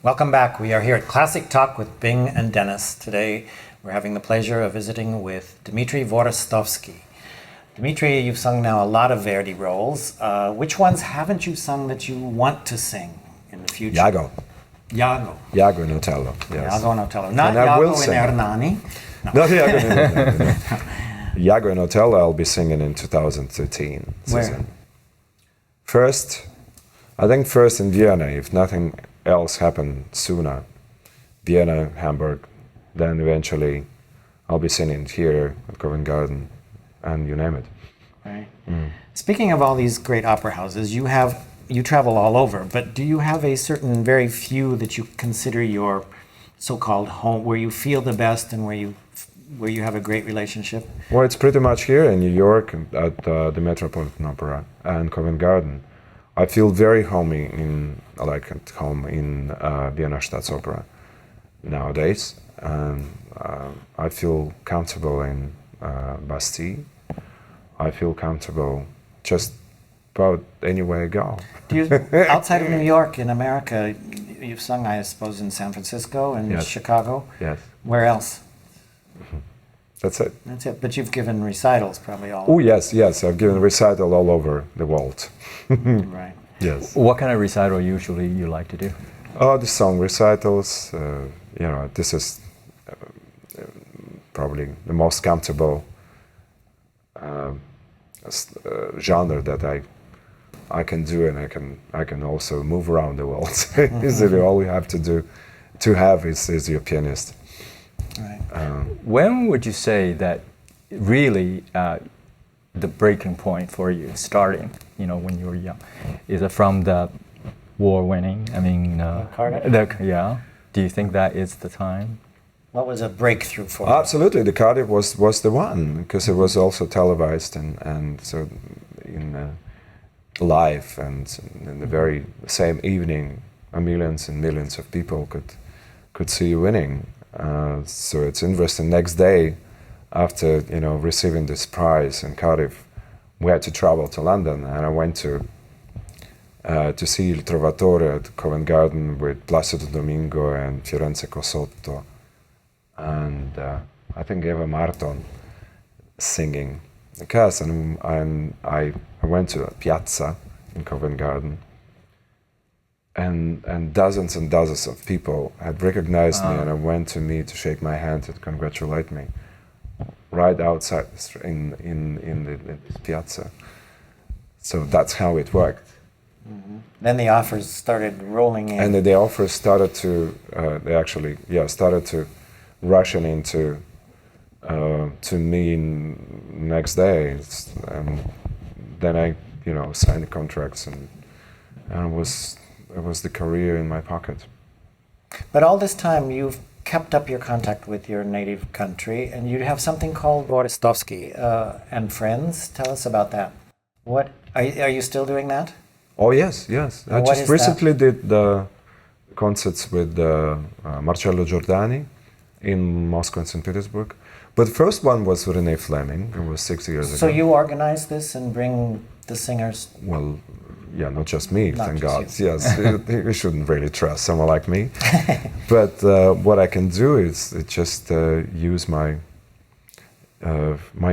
Welcome back. We are here at Classic Talk with Bing and Dennis. Today we're having the pleasure of visiting with Dmitri Vorostovsky. Dmitri, you've sung now a lot of Verdi roles. Which ones haven't you sung that you want to sing in the future? Iago. Iago. Iago in Otello, yes. Iago in Otello. Not And I will Iago in sing. Hernani. Not Iago, no. Iago in Otello I'll be singing in 2013 Where? season. I think first in Vienna, if nothing else happened sooner. Vienna, Hamburg, then eventually I'll be singing theater at Covent Garden, and you name it. Right. Speaking of all these great opera houses, you travel all over, but do you have a certain very few that you consider your so-called home, where you feel the best and where you have a great relationship? Well, it's pretty much here in New York at the Metropolitan Opera and Covent Garden. I feel very at home in Vienna Staatsopera nowadays, and I feel comfortable in Bastille. I feel comfortable just about anywhere I go. Do you, outside of New York, in America, you've sung, I suppose, in San Francisco and Yes. Chicago? Yes, Where else? that's it. That's it. But you've given recitals probably all Oh yes, I've given recital all over the world. right. Yes. What kind of recital usually you like to do? Oh, the song recitals. This is probably the most comfortable genre that I can do, and I can also move around the world easily. All you have to do to have is your pianist. Right. When would you say that really the breaking point for you starting, when you were young? Is it from the war winning? I mean, Cardiff? yeah. Do you think that is the time? What was a breakthrough for you? Absolutely, the Cardiff was the one, because it was also televised and so in live, and in the very same evening, millions and millions of people could see you winning. So it's interesting. Next day, after receiving this prize in Cardiff, we had to travel to London, and I went to see Il Trovatore at Covent Garden with Placido Domingo and Fiorenzo Cosotto, and I think Eva Marton singing the cast, and I went to a piazza in Covent Garden, and dozens of people had recognized me, and I went to shake my hand and congratulate me right outside in the piazza. So that's how it worked. Mm-hmm. Then the offers started rolling in. And the offers started to started to rushing into to me next day, and then I signed the contracts, and it was the career in my pocket. But all this time you've kept up your contact with your native country, and you have something called Vorostovsky and Friends. Tell us about that. What are you still doing that? Oh yes. I What just is recently did the concerts with Marcello Giordani in Moscow and St. Petersburg. But the first one was Renee Fleming. It was 6 years ago. So you organize this and bring the singers? Well, yeah, not just me, Not thank just God. Yes, you shouldn't really trust someone like me. But what I can do is just use my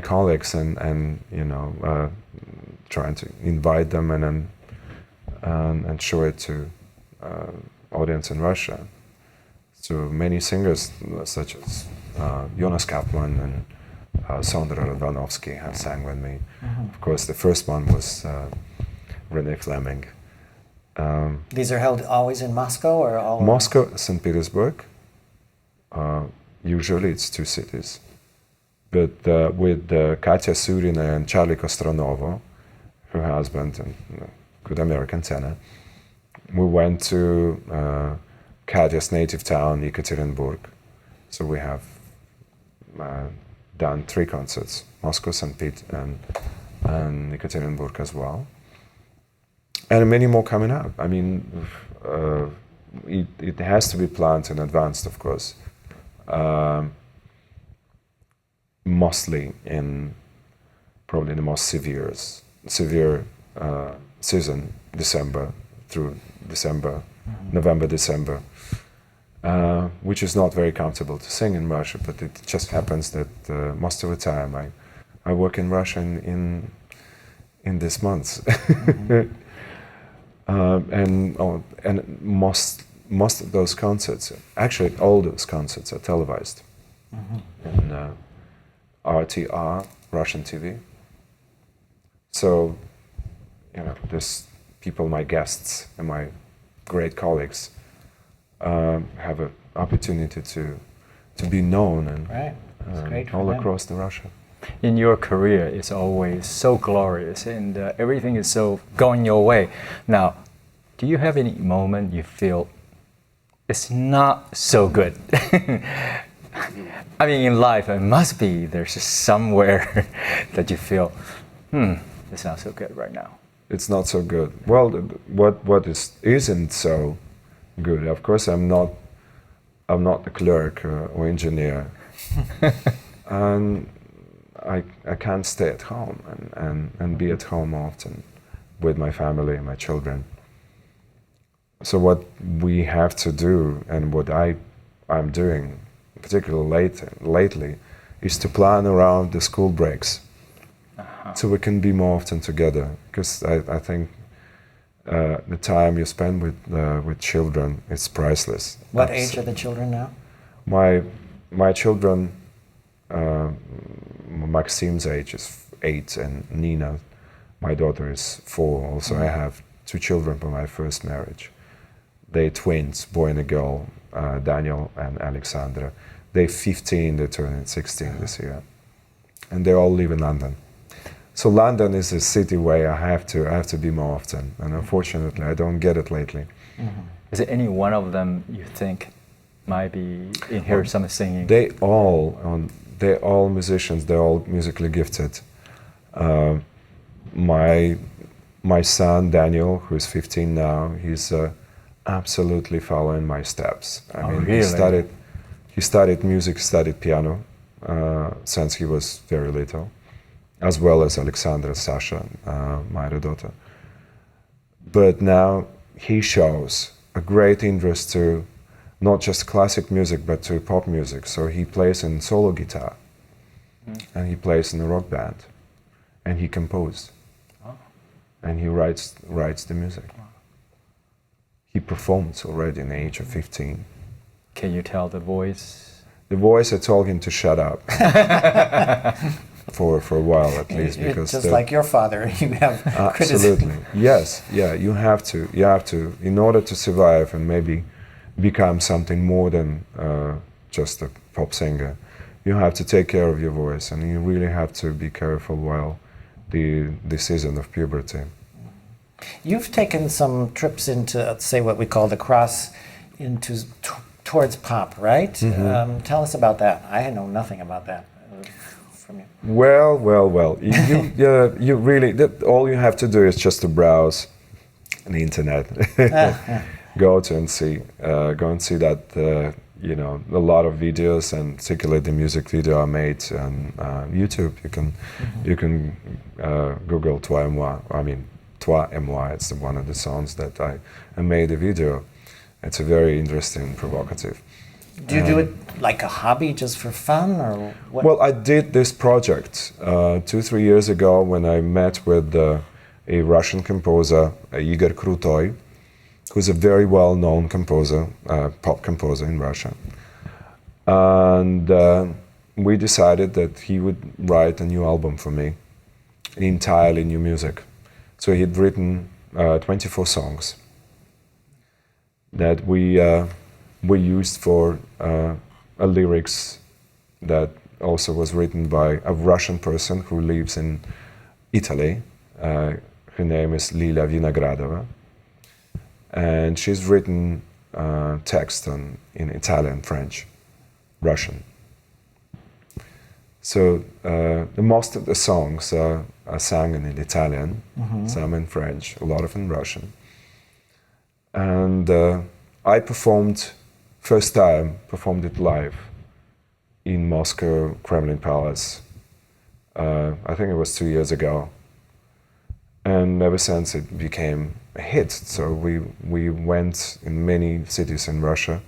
colleagues and trying to invite them and show it to audience in Russia. So many singers such as Jonas Kaplan and Sondra Radvanovsky have sang with me. Mm-hmm. Of course, the first one was Renee Fleming. These are held always in Moscow or all? Moscow, St. Petersburg. Usually it's two cities. But with Katya Surina and Charlie Kostronovo, her husband and good American tenor, we went to Katya's native town, Yekaterinburg. So we have done 3 concerts, Moscow, St. Pete, and Yekaterinburg as well. And many more coming up. I mean, it has to be planned in advance, of course. Mostly in probably the most severe season, December through December, November, December, which is not very comfortable to sing in Russia, but it just happens that most of the time I work in Russia in these months. And most of those concerts, actually all those concerts are televised in RTR, Russian TV. So, you know, there's people, my guests and my great colleagues have an opportunity to be known and Right. It's great for all them. across the Russia. In your career, it's always so glorious and everything is so going your way. Now, do you have any moment you feel it's not so good? I mean, in life, it must be there's just somewhere that you feel, it's not so good right now. It's not so good. Well, what isn't so good? Of course, I'm not a clerk or engineer, and I can't stay at home and be at home often with my family and my children. So what we have to do, and what I'm doing, particularly lately, is to plan around the school breaks, so we can be more often together. Because I think the time you spend with children is priceless. What age are the children now? My children, Maxim's age is 8, and Nina, my daughter, is 4. Also, I have 2 children from my first marriage. They're twins, boy and a girl, Daniel and Alexandra. They're 15, they're turning 16 this year. And they all live in London. So London is a city where I have to be more often, and unfortunately I don't get it lately. Is there any one of them you think might be in here some singing? They're all musicians. They're all musically gifted. My son Daniel, who is 15 now, he's absolutely following my steps. I mean, really? he studied music, studied piano since he was very little, as well as Alexandra, Sasha, my other daughter. But now he shows a great interest to not just classic music, but to pop music. So he plays in solo guitar, and he plays in a rock band, and he composed, and he writes the music. He performs already in the age of 15. Can you tell the voice? The voice, I told him to shut up for a while at least, because Just like your father, you have criticism. absolutely, yes, yeah. You have to, in order to survive and maybe become something more than just a pop singer. You have to take care of your voice, and you really have to be careful while the season of puberty. You've taken some trips into, let's say, what we call the cross towards pop, right? Tell us about that. I know nothing about that from you. Well. You really, all you have to do is just to browse the internet. Go and see that. A lot of videos, and particularly the music video I made on YouTube. You can Google Toi et moi. I mean, Toi et moi. It's one of the songs that I made a video. It's a very interesting, provocative. Do you do it like a hobby, just for fun, or what? Well, I did this project 2-3 years ago when I met with a Russian composer, Igor Krutoy, who's a very well-known composer, pop composer in Russia. And we decided that he would write a new album for me, entirely new music. So he'd written 24 songs that we used for a lyrics that also was written by a Russian person who lives in Italy. Her name is Lila Vinogradova. And she's written text in Italian, French, Russian. So most of the songs are sung in Italian, some in French, a lot of in Russian. And I first time performed it live in Moscow, Kremlin Palace. I think it was 2 years ago. And ever since it became a hit. So we went in many cities in Russia.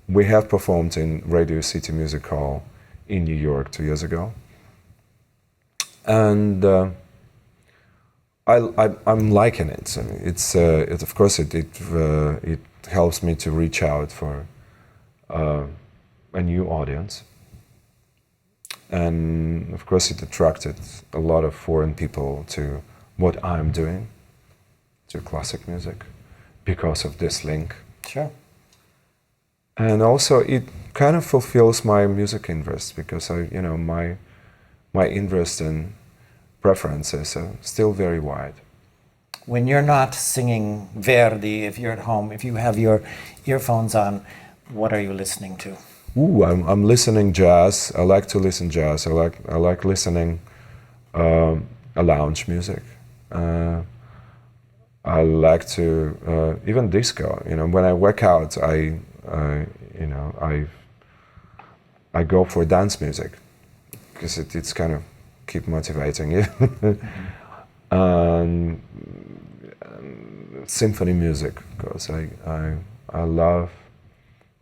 We have performed in Radio City Music Hall in New York 2 years ago, and I'm liking it. I mean, it of course it helps me to reach out for a new audience, and of course it attracted a lot of foreign people to what I'm doing, to classic music, because of this link. Sure. And also it kind of fulfills my music interest, because my interest and preferences are still very wide. When you're not singing Verdi, if you're at home, if you have your earphones on, what are you listening to? Ooh, I'm listening jazz. I like to listen jazz. I like listening a lounge music. I like to even disco. When I work out, I go for dance music because it's kind of keep motivating you. Symphony music, because I love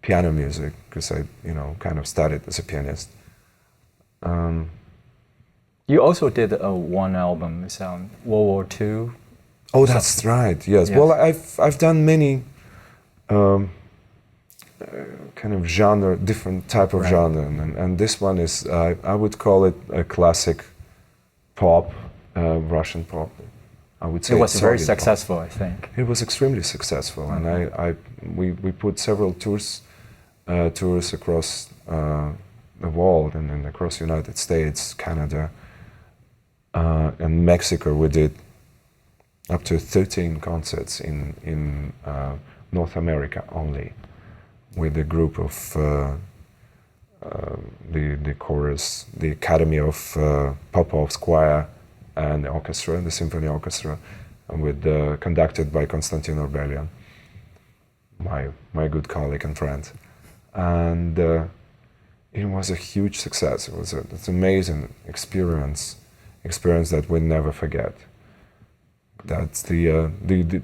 piano music, because I kind of studied as a pianist. You also did one album, it's on World War II. Oh, that's right. Yes. Yes. Well, I've done many kind of genre, different type of Right. genre, and this one is I would call it a classic pop, Russian pop. I would say It was very Soviet pop. successful, I think. It was extremely successful, and we put several tours across the world, and then across United States, Canada, and Mexico. We did up to 13 concerts in North America only, with a group of the chorus, the Academy of Popov's Choir, and the orchestra, the symphony orchestra, and conducted by Konstantin Orbelian, my good colleague and friend, and it was a huge success. It's an amazing experience that we'll never forget. That's the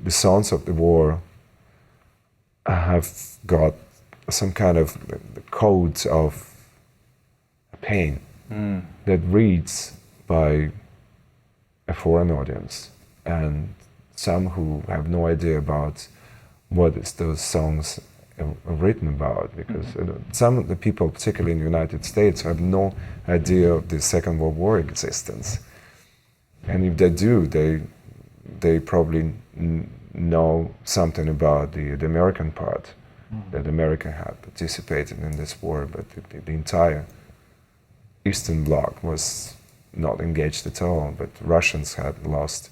songs of the war have got some kind of codes of pain that reads by a foreign audience, and some who have no idea about what is those songs are written about, because some of the people, particularly in the United States, have no idea of the Second World War existence, and if they do, they probably know something about the American part, that America had participated in this war, but the entire Eastern Bloc was not engaged at all, but Russians had lost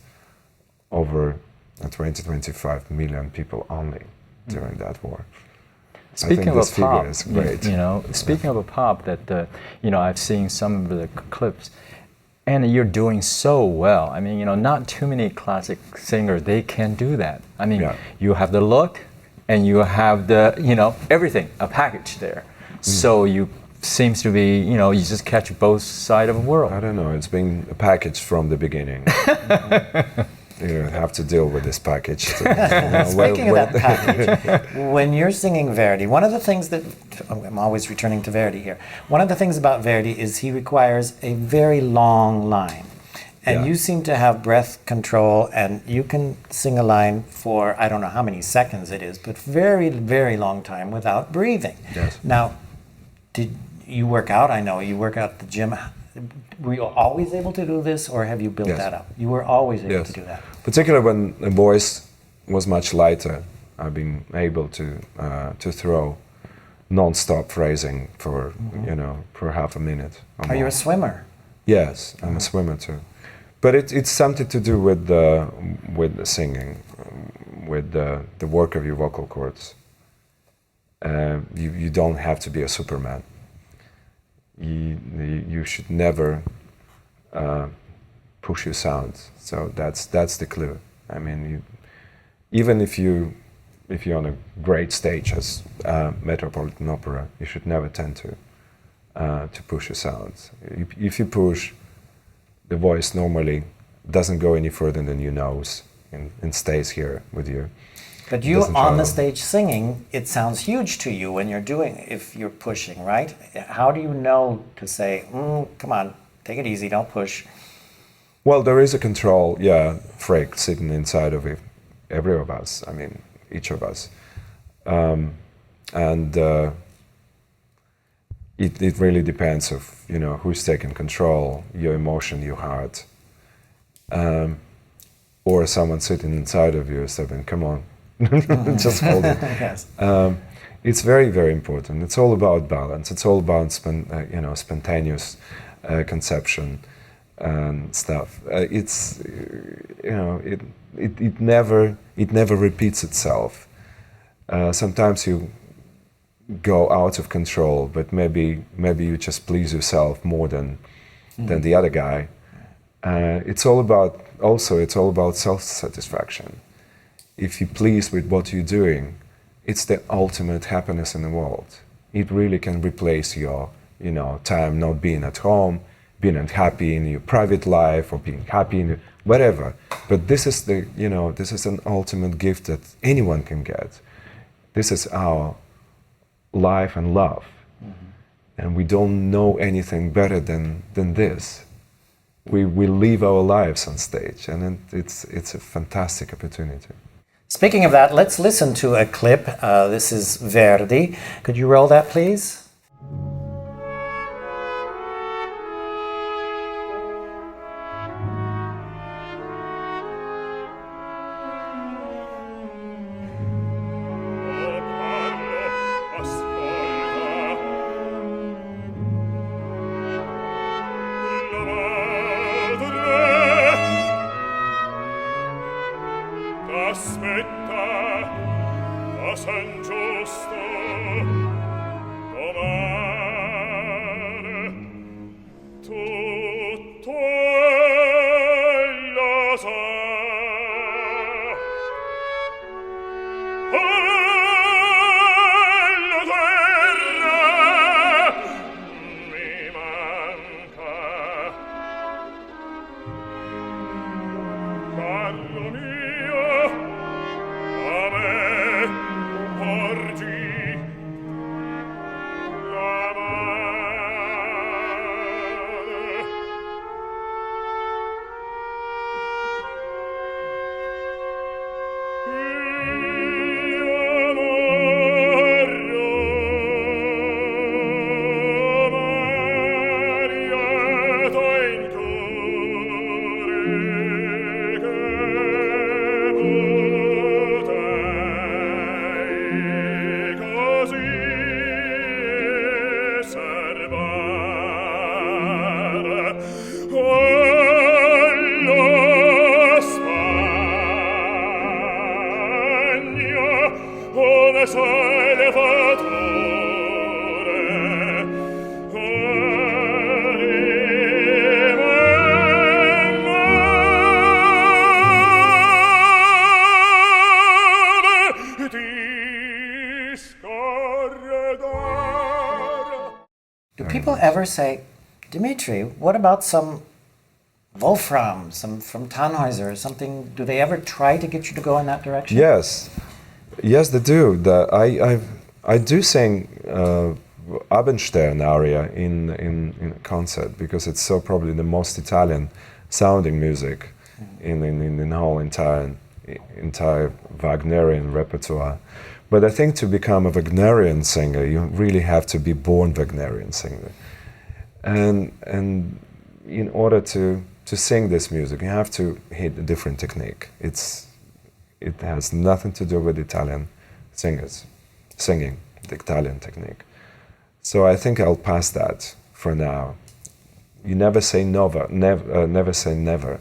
over 20-25 million people only during that war. Speaking of this a pop, figure is great. Speaking of a pop, that I've seen some of the clips, and you're doing so well. I mean, not too many classic singers they can do that. I mean, Yeah. you have the look, and you have the everything, a package there. So you seems to be you just catch both sides of the world. I don't know, it's been a package from the beginning. You have to deal with this package. Speaking of that package, when you're singing Verdi, one of the things that I'm always returning to Verdi here. One of the things about Verdi is he requires a very long line, and Yeah. you seem to have breath control, and you can sing a line for I don't know how many seconds it is, but very, very long time without breathing. Yes. Now, did you work out? I know you work out at the gym. Were you always able to do this, or have you built Yes. that up? You were always able Yes. to do that. Particularly when the voice was much lighter, I've been able to throw non-stop phrasing for for half a minute. or Are you more. a swimmer? Yes, I'm a swimmer too, but it's something to do with the singing, with the work of your vocal cords. You don't have to be a Superman. You should never push your sound. So that's the clue. I mean, even if you're on a great stage as Metropolitan Opera, you should never tend to push your sound. If you push, the voice normally doesn't go any further than your nose, and stays here with you. But you Doesn't on the travel. stage singing, it sounds huge to you when you're doing, if you're pushing, right? How do you know to say, come on, take it easy, don't push? Well, there is a control, freak sitting inside of every of us. I mean, each of us, and it really depends of who's taking control, your emotion, your heart, or someone sitting inside of you saying, "Come on, just hold it." Yes. It's very, very important. It's all about balance. It's all about spontaneous conception and stuff. It never repeats itself. Sometimes you go out of control, but maybe you just please yourself more than the other guy. It's all about self-satisfaction. If you're pleased with what you're doing, it's the ultimate happiness in the world. It really can replace your time not being at home, being unhappy in your private life, or being happy in whatever. But this is an ultimate gift that anyone can get. This is our life and love. And we don't know anything better than this. We live our lives on stage, and it's a fantastic opportunity. Speaking of that, let's listen to a clip. This is Verdi. Could you roll that, please? Aspetta, a San Giusto, domani tutto ella sa. La terra mi manca, Carlo mio, a me porgi la mano. Io morro, mariato in cuore, che potei così salvare allo Spagna una salvatore anima di scorredere. Do people ever say, Dimitri, what about some Wolfram, some from Tannhäuser or something? Do they ever try to get you to go in that direction? Yes, they do. I do sing Abendstern aria in a concert because it's so probably the most Italian sounding music in the whole entire Wagnerian repertoire. But I think to become a Wagnerian singer, you really have to be born Wagnerian singer, and in order to sing this music, you have to hit a different technique. It has nothing to do with Italian singers singing the Italian technique. So I think I'll pass that for now. You never say never say never,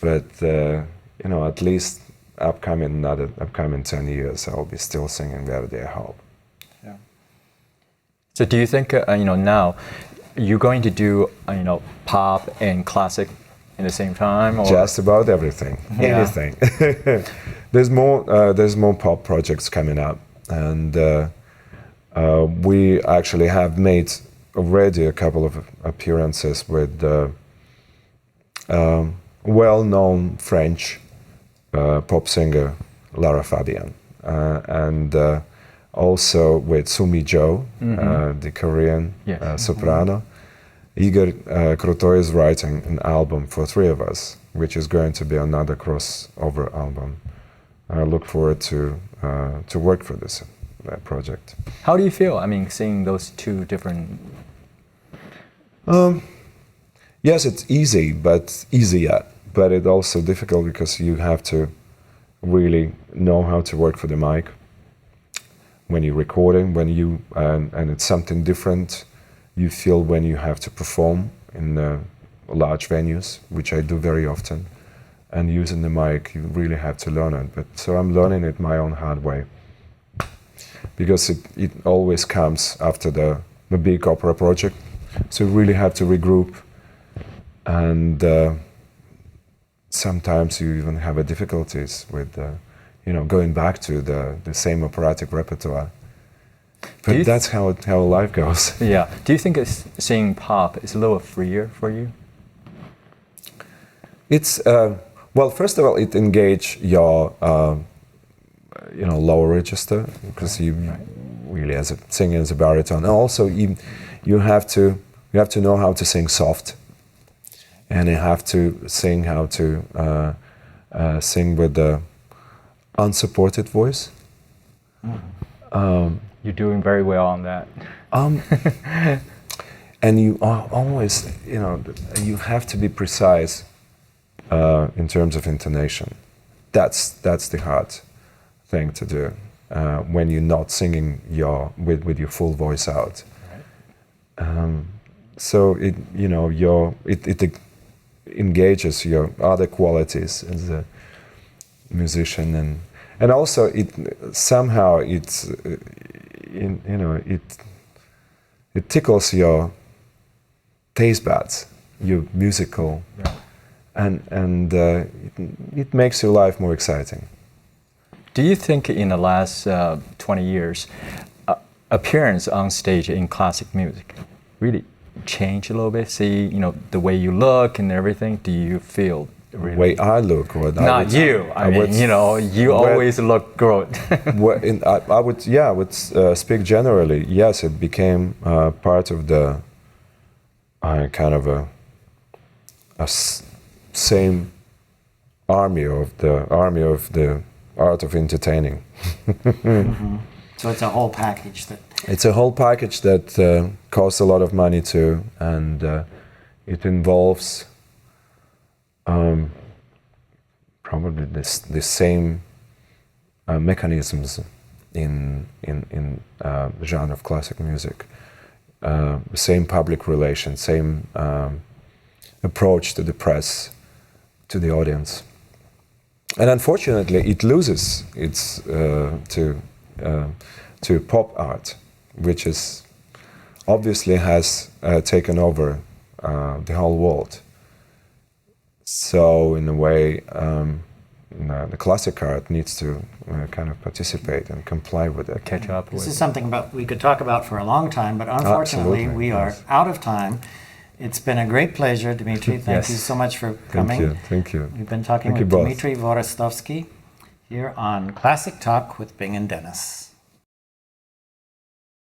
but at least upcoming 10 years, I'll be still singing Verdi, I hope. Yeah. So do you think, now, you're going to do, pop and classic in the same time? Or? Just about everything, Yeah. anything. There's more pop projects coming up, and we actually have made already a couple of appearances with well-known French pop singer Lara Fabian, and also with Sumi Jo, the Korean Yes. soprano. Igor Krutoy is writing an album for three of us, which is going to be another crossover album. I look forward to work for this project. How do you feel? I mean, seeing those two different. Yes, it's easier, but it's also difficult because you have to really know how to work for the mic when you're recording, and it's something different you feel when you have to perform in large venues, which I do very often, and using the mic, you really have to learn it. But so I'm learning it my own hard way, because it always comes after the big opera project, so you really have to regroup, and sometimes you even have difficulties with going back to the same operatic repertoire. But that's how life goes. Yeah. Do you think singing pop is a little freer for you? It's well, first of all, it engage your lower register, because you really, as a singer, as a baritone, and also you have to know how to sing soft, and you have to sing how to sing with the unsupported voice. You're doing very well on that. And you are always, you have to be precise in terms of intonation. That's the hard thing to do when you're not singing with your full voice out. Right. So it engages your other qualities as a musician, and also it somehow it tickles your taste buds, your musical, and it makes your life more exciting. Do you think in the last 20 years, appearance on stage in classic music really changed a little bit? See, the way you look and everything. Do you feel really? The way I look, or Not you. I mean, you always look good. I would speak generally. Yes, it became part of the kind of a same army of the art of entertaining. So it's a whole package that. It's a whole package that costs a lot of money too, and it involves probably the same mechanisms in the genre of classic music. Same public relations, same approach to the press, to the audience, and unfortunately, it loses its to pop art, which is obviously has taken over the whole world. So in a way, the classic art needs to kind of participate and comply with it. Catch up This with. is something we could talk about for a long time, but unfortunately Absolutely, we are yes. out of time. It's been a great pleasure, Dmitry. Thank Yes. you so much for coming. Thank you. We've been talking Thank you with both. Dmitry Vorostovsky here on Classic Talk with Bing and Dennis.